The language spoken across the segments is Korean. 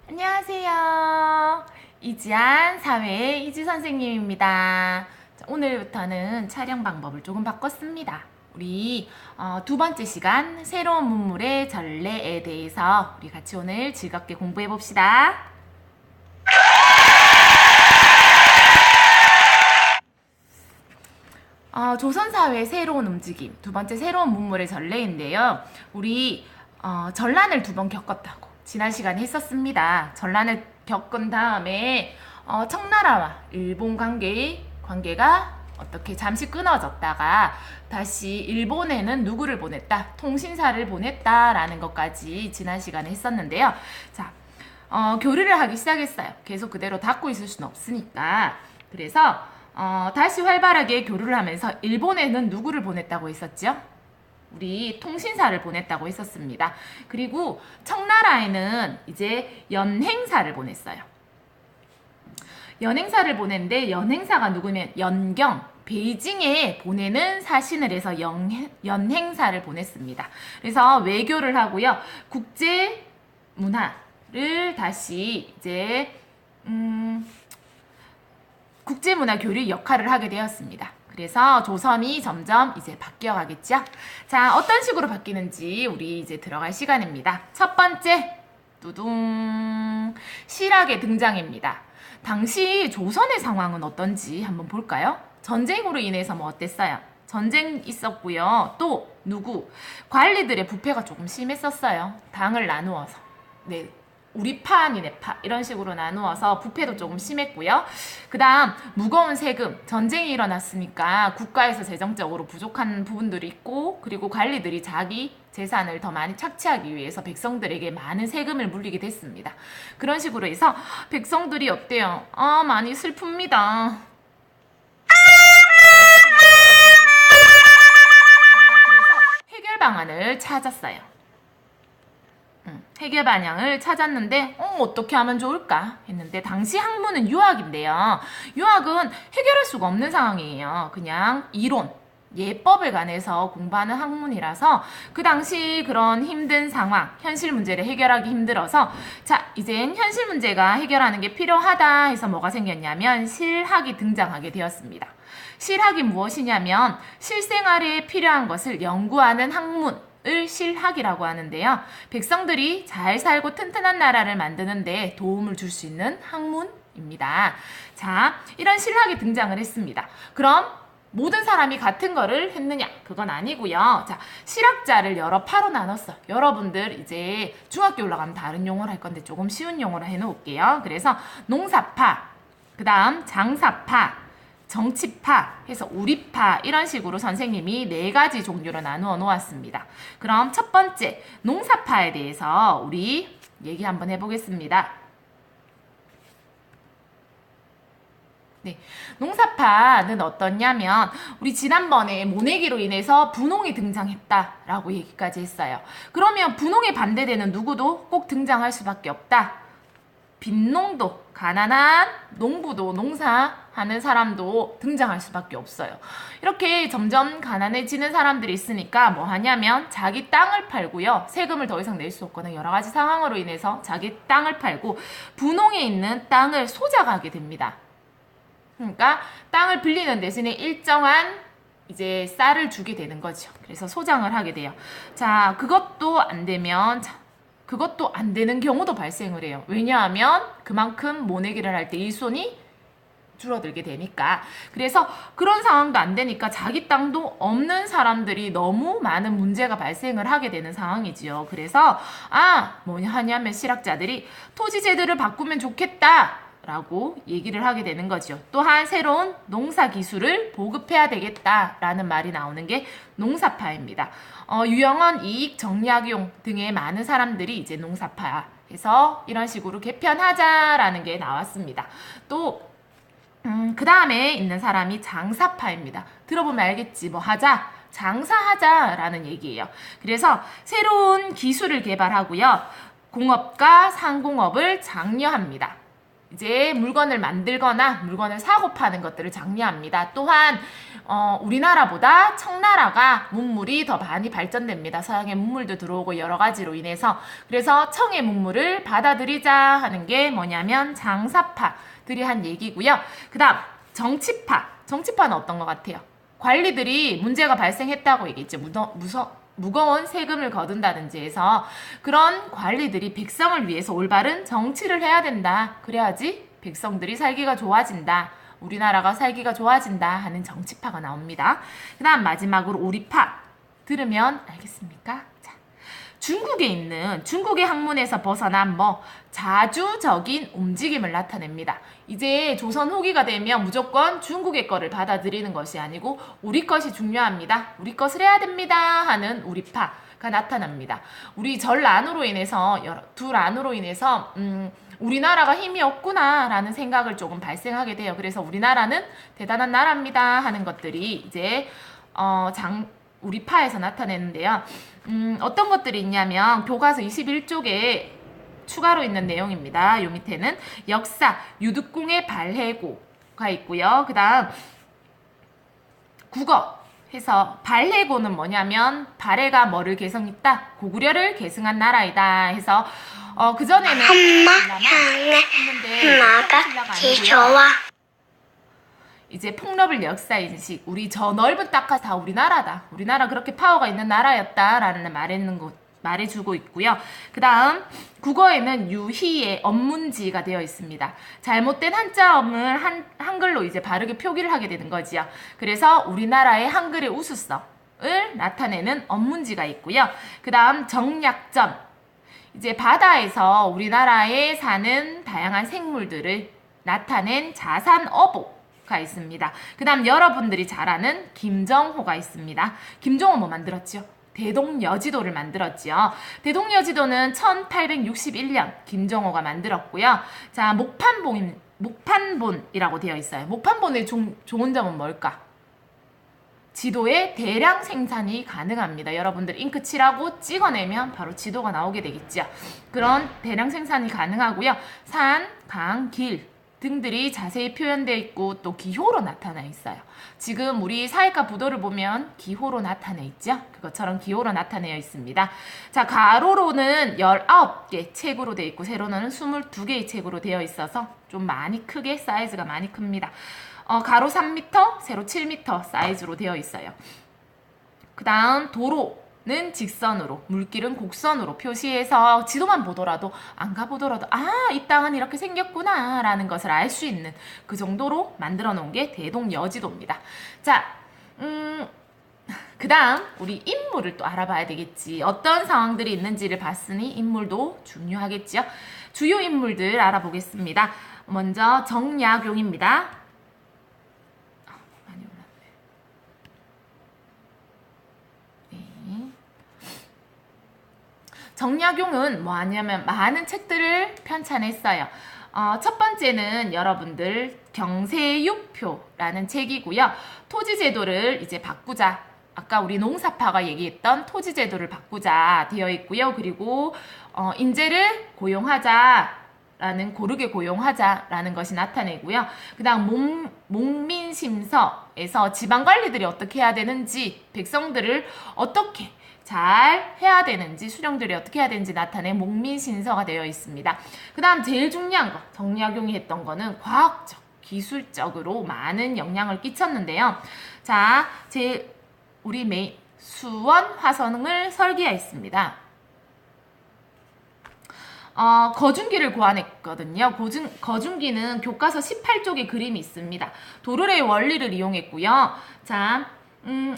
안녕하세요. 이지안 사회의 이지 선생님입니다. 자, 오늘부터는 촬영 방법을 조금 바꿨습니다. 우리 두 번째 시간 새로운 문물의 전래에 대해서 우리 같이 오늘 즐겁게 공부해 봅시다. 조선사회의 새로운 움직임, 두 번째 새로운 문물의 전래인데요. 우리 전란을 두 번 겪었다고 지난 시간에 했었습니다. 전란을 겪은 다음에 청나라와 일본 관계가 어떻게 잠시 끊어졌다가 다시 일본에는 누구를 보냈다? 통신사를 보냈다라는 것까지 지난 시간에 했었는데요. 자, 교류를 하기 시작했어요. 계속 그대로 닫고 있을 수는 없으니까. 그래서 다시 활발하게 교류를 하면서 일본에는 누구를 보냈다고 했었죠? 우리 통신사를 보냈다고 했었습니다. 그리고 청나라에는 이제 연행사를 보냈어요. 연행사를 보냈는데 연행사가 누구면 연경, 베이징에 보내는 사신을 해서 연행사를 보냈습니다. 그래서 외교를 하고요. 국제 문화를 다시 이제 국제문화 교류 역할을 하게 되었습니다. 그래서 조선이 점점 이제 바뀌어가겠죠. 자, 어떤 식으로 바뀌는지 우리 이제 들어갈 시간입니다. 첫 번째, 두둥, 실학의 등장입니다. 당시 조선의 상황은 어떤지 한번 볼까요? 전쟁으로 인해서 뭐 어땠어요? 전쟁 있었고요. 또 누구? 관리들의 부패가 조금 심했었어요. 당을 나누어서. 네. 우리 파, 니네 파 이런 식으로 나누어서 부패도 조금 심했고요. 그 다음 무거운 세금, 전쟁이 일어났으니까 국가에서 재정적으로 부족한 부분들이 있고 그리고 관리들이 자기 재산을 더 많이 착취하기 위해서 백성들에게 많은 세금을 물리게 됐습니다. 그런 식으로 해서 백성들이 어때요? 많이 슬픕니다. 그래서 해결 방안을 찾았어요. 해결 방향을 찾았는데 어떻게 하면 좋을까 했는데 당시 학문은 유학인데요. 유학은 해결할 수가 없는 상황이에요. 그냥 이론, 예법에 관해서 공부하는 학문이라서 그 당시 그런 힘든 상황, 현실 문제를 해결하기 힘들어서 자, 이젠 현실 문제가 해결하는 게 필요하다 해서 뭐가 생겼냐면 실학이 등장하게 되었습니다. 실학이 무엇이냐면 실생활에 필요한 것을 연구하는 학문, 을 실학이라고 하는데요. 백성들이 잘 살고 튼튼한 나라를 만드는데 도움을 줄 수 있는 학문입니다. 자, 이런 실학이 등장을 했습니다. 그럼 모든 사람이 같은 거를 했느냐? 그건 아니고요. 자, 실학자를 여러 파로 나눴어. 여러분들 이제 중학교 올라가면 다른 용어를 할 건데 조금 쉬운 용어로 해놓을게요. 그래서 농사파, 그 다음 장사파, 정치파 해서 우리파 이런 식으로 선생님이 4가지 종류로 나누어 놓았습니다. 그럼 첫 번째 농사파에 대해서 우리 얘기 한번 해보겠습니다. 네, 농사파는 어떠냐면 우리 지난번에 모내기로 인해서 분홍이 등장했다라고 얘기까지 했어요. 그러면 분홍에 반대되는 누구도 꼭 등장할 수밖에 없다. 빈농도, 가난한 농부도, 농사하는 사람도 등장할 수밖에 없어요. 이렇게 점점 가난해지는 사람들이 있으니까 뭐 하냐면 자기 땅을 팔고요. 세금을 더 이상 낼 수 없거나 여러 가지 상황으로 인해서 자기 땅을 팔고 분홍에 있는 땅을 소작하게 됩니다. 그러니까 땅을 빌리는 대신에 일정한 이제 쌀을 주게 되는 거죠. 그래서 소장을 하게 돼요. 자, 그것도 안 되면 그것도 안 되는 경우도 발생을 해요. 왜냐하면 그만큼 모내기를 할 때 일손이 줄어들게 되니까. 그래서 그런 상황도 안 되니까 자기 땅도 없는 사람들이 너무 많은 문제가 발생을 하게 되는 상황이지요. 그래서 뭐냐 하냐면 실학자들이 토지 제도를 바꾸면 좋겠다 라고 얘기를 하게 되는 거죠. 또한 새로운 농사 기술을 보급해야 되겠다라는 말이 나오는 게 농사파입니다. 유형은 이익, 정약용 등의 많은 사람들이 이제 농사파에서 이런 식으로 개편하자라는 게 나왔습니다. 또 그 다음에 있는 사람이 장사파입니다. 들어보면 알겠지. 뭐 하자, 장사하자라는 얘기예요. 그래서 새로운 기술을 개발하고요. 공업과 상공업을 장려합니다. 이제 물건을 만들거나 물건을 사고 파는 것들을 장려합니다. 또한 우리나라보다 청나라가 문물이 더 많이 발전됩니다. 서양의 문물도 들어오고 여러 가지로 인해서. 그래서 청의 문물을 받아들이자 하는 게 뭐냐면 장사파들이 한 얘기고요. 그 다음 정치파. 정치파는 어떤 것 같아요? 관리들이 문제가 발생했다고 얘기했죠. 무거운 세금을 거둔다든지 해서 그런 관리들이 백성을 위해서 올바른 정치를 해야 된다. 그래야지 백성들이 살기가 좋아진다. 우리나라가 살기가 좋아진다 하는 정치파가 나옵니다. 그 다음 마지막으로 오리파. 들으면 알겠습니까? 자, 중국의 학문에서 벗어난 자주적인 움직임을 나타냅니다. 이제 조선 후기가 되면 무조건 중국의 거를 받아들이는 것이 아니고 우리 것이 중요합니다. 우리 것을 해야 됩니다 하는 우리파가 나타납니다. 우리 전란으로 인해서 우리나라가 힘이 없구나 라는 생각을 조금 발생하게 돼요. 그래서 우리나라는 대단한 나라입니다 하는 것들이 이제 우리파에서 나타내는데요. 어떤 것들이 있냐면 교과서 21쪽에 추가로 있는 내용입니다. 요 밑에는 역사, 유득궁의 발해고가 있고요. 그 다음 국어 해서 발해고는 뭐냐면 발해가 뭐를 개성했다? 고구려를 계승한 나라이다 해서 그전에는 엄마 지켜와. 이제 폭넓은 역사인식, 우리 저 넓은 땅가 다 우리나라다. 우리나라 그렇게 파워가 있는 나라였다라는 말해주고 있고요. 그 다음 국어에는 유희의 언문지가 되어 있습니다. 잘못된 한자음을 한글로 이제 바르게 표기를 하게 되는 거지요. 그래서 우리나라의 한글의 우수성을 나타내는 언문지가 있고요. 그 다음 정약전, 이제 바다에서 우리나라에 사는 다양한 생물들을 나타낸 자산어보가 있습니다. 그 다음 여러분들이 잘 아는 김정호가 있습니다. 김정호 뭐 만들었죠? 대동여지도를 만들었지요. 대동여지도는 1861년 김정호가 만들었고요. 자, 목판본이라고 되어 있어요. 목판본의 좋은 점은 뭘까? 지도의 대량 생산이 가능합니다. 여러분들 잉크 칠하고 찍어내면 바로 지도가 나오게 되겠죠. 그런 대량 생산이 가능하고요. 산, 강, 길 등들이 자세히 표현되어 있고 또 기호로 나타나 있어요. 지금 우리 사회과 부도를 보면 기호로 나타내 있죠. 그것처럼 기호로 나타내어 있습니다. 자, 가로로는 19개 책으로 되어 있고 세로는 22개의 책으로 되어 있어서 좀 많이 크게 사이즈가 많이 큽니다. 가로 3m, 세로 7m 사이즈로 되어 있어요. 그 다음 도로는 직선으로, 물길은 곡선으로 표시해서 지도만 보더라도 안 가보더라도 이 땅은 이렇게 생겼구나 라는 것을 알 수 있는 그 정도로 만들어 놓은 게 대동여지도입니다. 자, 그 다음 우리 인물을 또 알아봐야 되겠지. 어떤 상황들이 있는지를 봤으니 인물도 중요하겠죠. 주요 인물들 알아보겠습니다. 먼저 정약용입니다. 정약용은 뭐 하냐면 많은 책들을 편찬했어요. 첫 번째는 여러분들 경세육표라는 책이고요. 토지제도를 이제 바꾸자. 아까 우리 농사파가 얘기했던 토지제도를 바꾸자 되어 있고요. 그리고 인재를 고용하자라는 고르게 고용하자라는 것이 나타내고요. 그 다음 목민심서에서 지방관리들이 어떻게 해야 되는지, 백성들을 어떻게 잘 해야 되는지, 수령들이 어떻게 해야 되는지 나타낸 목민신서가 되어 있습니다. 그 다음 제일 중요한 거, 정약용이 했던 거는 과학적, 기술적으로 많은 영향을 끼쳤는데요. 자, 우리 메인 수원 화성을 설계했습니다. 거중기를 고안했거든요. 거중기는 교과서 18쪽에 그림이 있습니다. 도르래의 원리를 이용했고요. 자,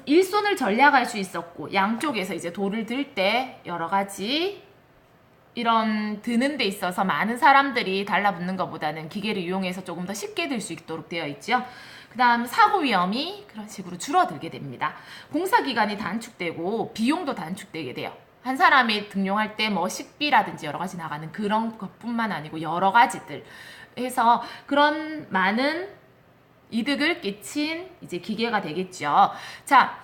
일손을 전략할 수 있었고 양쪽에서 이제 돌을 들 때 여러 가지 이런 드는 데 있어서 많은 사람들이 달라붙는 것보다는 기계를 이용해서 조금 더 쉽게 들 수 있도록 되어 있죠. 그 다음 사고 위험이 그런 식으로 줄어들게 됩니다. 공사 기간이 단축되고 비용도 단축되게 돼요. 한 사람이 등용할 때 뭐 식비라든지 여러 가지 나가는 그런 것뿐만 아니고 여러 가지들 해서 그런 많은 이득을 끼친 이제 기계가 되겠죠. 자,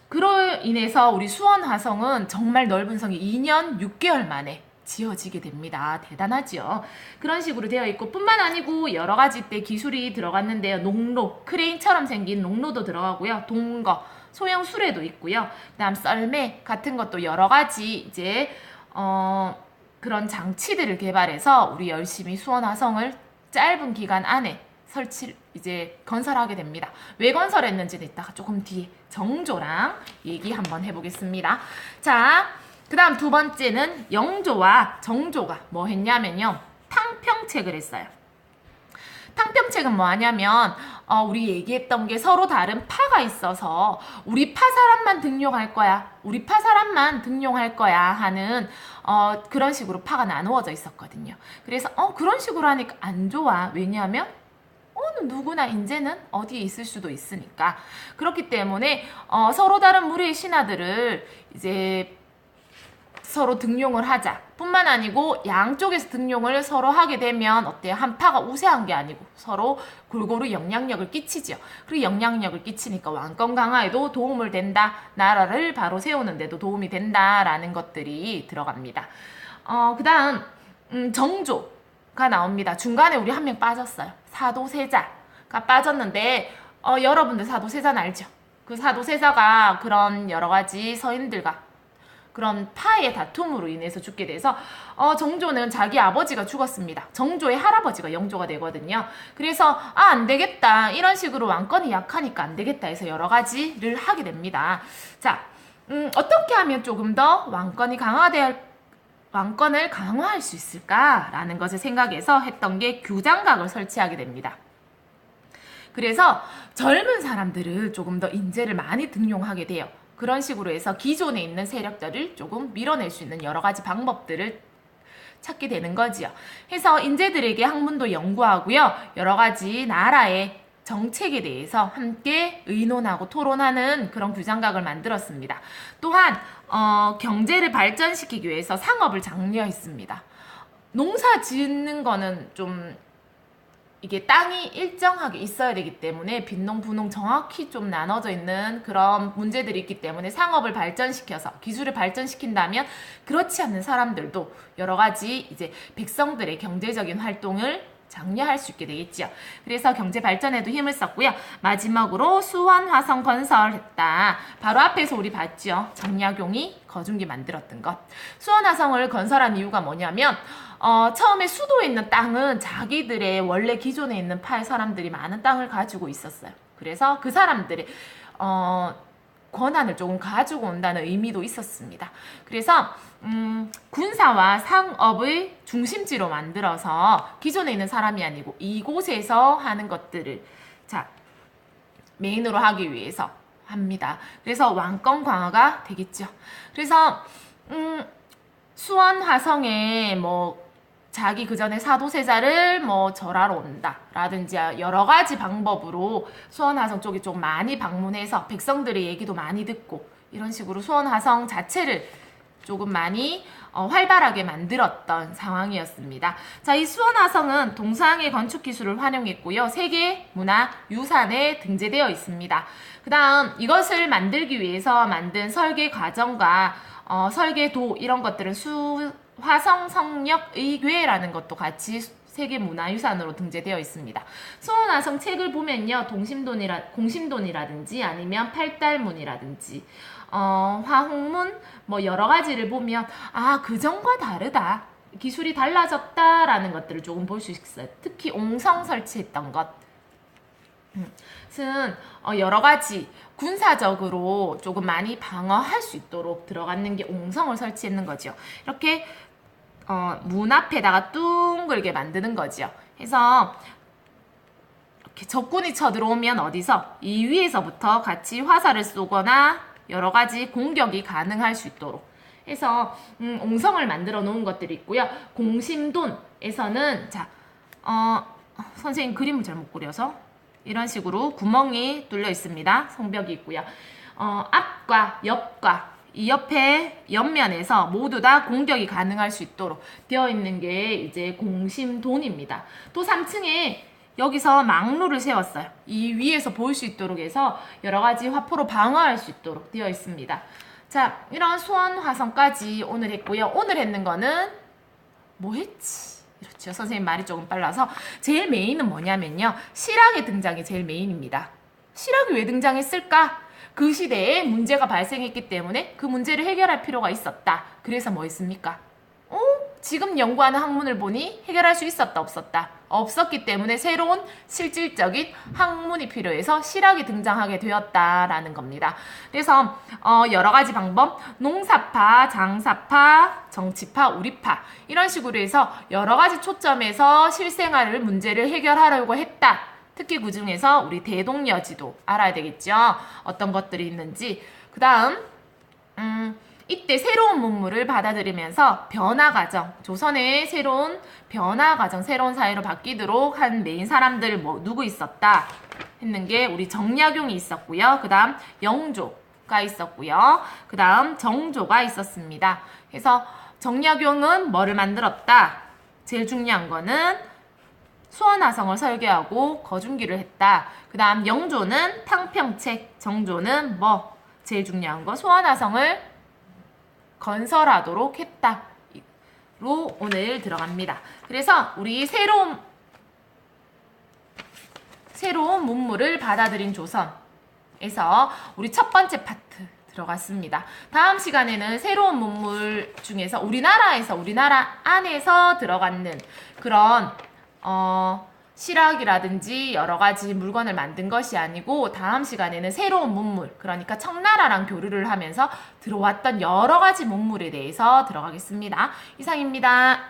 그로 인해서 우리 수원 화성은 정말 넓은 성이 2년 6개월 만에 지어지게 됩니다. 대단하죠. 그런 식으로 되어 있고 뿐만 아니고 여러 가지 때 기술이 들어갔는데요. 농로, 크레인처럼 생긴 농로도 들어가고요. 동거, 소형 수레도 있고요. 그다음 썰매 같은 것도 여러 가지 이제 그런 장치들을 개발해서 우리 열심히 수원화성을 짧은 기간 안에 이제 건설하게 됩니다. 왜 건설했는지는 이따가 조금 뒤에 정조랑 얘기 한번 해보겠습니다. 자, 그 다음 두 번째는 영조와 정조가 뭐 했냐면요. 탕평책을 했어요. 탕평책은 뭐 하냐면 우리 얘기했던 게 서로 다른 파가 있어서 우리 파 사람만 등용할 거야. 우리 파 사람만 등용할 거야 하는 그런 식으로 파가 나누어져 있었거든요. 그래서 그런 식으로 하니까 안 좋아. 왜냐하면 누구나 이제는 어디에 있을 수도 있으니까. 그렇기 때문에 서로 다른 무리의 신하들을 이제 서로 등용을 하자. 뿐만 아니고 양쪽에서 등용을 서로 하게 되면 어때요? 한 파가 우세한 게 아니고 서로 골고루 영향력을 끼치죠. 그리고 영향력을 끼치니까 왕권 강화에도 도움을 된다. 나라를 바로 세우는 데도 도움이 된다라는 것들이 들어갑니다. 그 다음 정조가 나옵니다. 중간에 우리 한 명 빠졌어요. 사도세자가 빠졌는데 여러분들 사도세자는 알죠? 그 사도세자가 그런 여러 가지 서인들과 그런 파의 다툼으로 인해서 죽게 돼서 정조는 자기 아버지가 죽었습니다. 정조의 할아버지가 영조가 되거든요. 그래서 안 되겠다. 이런 식으로 왕권이 약하니까 안 되겠다 해서 여러 가지를 하게 됩니다. 자, 어떻게 하면 조금 더 왕권을 강화할 수 있을까라는 것을 생각해서 했던 게 규장각을 설치하게 됩니다. 그래서 젊은 사람들을 조금 더 인재를 많이 등용하게 돼요. 그런 식으로 해서 기존에 있는 세력들을 조금 밀어낼 수 있는 여러 가지 방법들을 찾게 되는 거지요. 해서 인재들에게 학문도 연구하고요. 여러 가지 나라의 정책에 대해서 함께 의논하고 토론하는 그런 규장각을 만들었습니다. 또한 경제를 발전시키기 위해서 상업을 장려했습니다. 농사 짓는 거는 좀 이게 땅이 일정하게 있어야 되기 때문에 빈농, 부농 정확히 좀 나눠져 있는 그런 문제들이 있기 때문에 상업을 발전시켜서 기술을 발전시킨다면 그렇지 않는 사람들도 여러 가지 이제 백성들의 경제적인 활동을 장려할 수 있게 되겠죠. 그래서 경제 발전에도 힘을 썼고요. 마지막으로 수원화성 건설했다. 바로 앞에서 우리 봤죠. 정약용이 거중기 만들었던 것. 수원화성을 건설한 이유가 뭐냐면 처음에 수도에 있는 땅은 자기들의 원래 기존에 있는 파의 사람들이 많은 땅을 가지고 있었어요. 그래서 그 사람들의 권한을 조금 가지고 온다는 의미도 있었습니다. 그래서 군사와 상업의 중심지로 만들어서 기존에 있는 사람이 아니고 이곳에서 하는 것들을 메인으로 하기 위해서 합니다. 그래서 왕권 강화가 되겠죠. 그래서 수원 화성에 자기 그 전에 사도세자를 절하러 온다라든지 여러 가지 방법으로 수원화성 쪽에 좀 많이 방문해서 백성들의 얘기도 많이 듣고 이런 식으로 수원화성 자체를 조금 많이 활발하게 만들었던 상황이었습니다. 자, 이 수원화성은 동서양의 건축 기술을 활용했고요. 세계 문화유산에 등재되어 있습니다. 그 다음 이것을 만들기 위해서 만든 설계 과정과 설계도 이런 것들은 화성성역의궤라는 것도 같이 세계문화유산으로 등재되어 있습니다. 수원화성 책을 보면요. 공심돈이라든지 아니면 팔달문이라든지 화홍문 여러 가지를 보면 그전과 다르다. 기술이 달라졌다라는 것들을 조금 볼 수 있어요. 특히 옹성 설치했던 것은 여러 가지 군사적으로 조금 많이 방어할 수 있도록 들어가는 게 옹성을 설치했는 거죠. 이렇게 문 앞에다가 둥글게 만드는 거죠. 해서 이렇게 적군이 쳐들어오면 어디서 이 위에서부터 같이 화살을 쏘거나 여러 가지 공격이 가능할 수 있도록 해서 옹성을 만들어 놓은 것들이 있고요. 공심돈에서는 선생님 그림을 잘못 그려서 이런 식으로 구멍이 뚫려 있습니다. 성벽이 있고요. 앞과 옆과 이 옆에 옆면에서 모두 다 공격이 가능할 수 있도록 되어 있는 게 이제 공심돈입니다. 또 3층에 여기서 망루를 세웠어요. 이 위에서 볼 수 있도록 해서 여러 가지 화포로 방어할 수 있도록 되어 있습니다. 자, 이런 수원화성까지 오늘 했고요. 오늘 했는 거는 뭐 했지? 이렇죠. 선생님 말이 조금 빨라서 제일 메인은 뭐냐면요. 실학의 등장이 제일 메인입니다. 실학이 왜 등장했을까? 그 시대에 문제가 발생했기 때문에 그 문제를 해결할 필요가 있었다. 그래서 뭐 했습니까? 지금 연구하는 학문을 보니 해결할 수 있었다, 없었다? 없었기 때문에 새로운 실질적인 학문이 필요해서 실학이 등장하게 되었다라는 겁니다. 그래서 여러 가지 방법, 농사파, 장사파, 정치파, 우리파 이런 식으로 해서 여러 가지 초점에서 실생활을 문제를 해결하려고 했다. 특히 그 중에서 우리 대동여지도 알아야 되겠죠. 어떤 것들이 있는지. 그 다음 이때 새로운 문물을 받아들이면서 변화 과정, 조선의 새로운 변화 과정, 새로운 사회로 바뀌도록 한 메인 사람들 누구 있었다 했는 게 우리 정약용이 있었고요. 그 다음 영조가 있었고요. 그 다음 정조가 있었습니다. 그래서 정약용은 뭐를 만들었다? 제일 중요한 거는 수원화성을 설계하고 거중기를 했다. 그 다음 영조는 탕평책, 정조는 제일 중요한 거 수원화성을 건설하도록 했다로 오늘 들어갑니다. 그래서 우리 새로운 문물을 받아들인 조선에서 우리 첫 번째 파트 들어갔습니다. 다음 시간에는 새로운 문물 중에서 우리나라 안에서 들어가는 그런 실학이라든지 여러 가지 물건을 만든 것이 아니고 다음 시간에는 새로운 문물, 그러니까 청나라랑 교류를 하면서 들어왔던 여러 가지 문물에 대해서 들어가겠습니다. 이상입니다.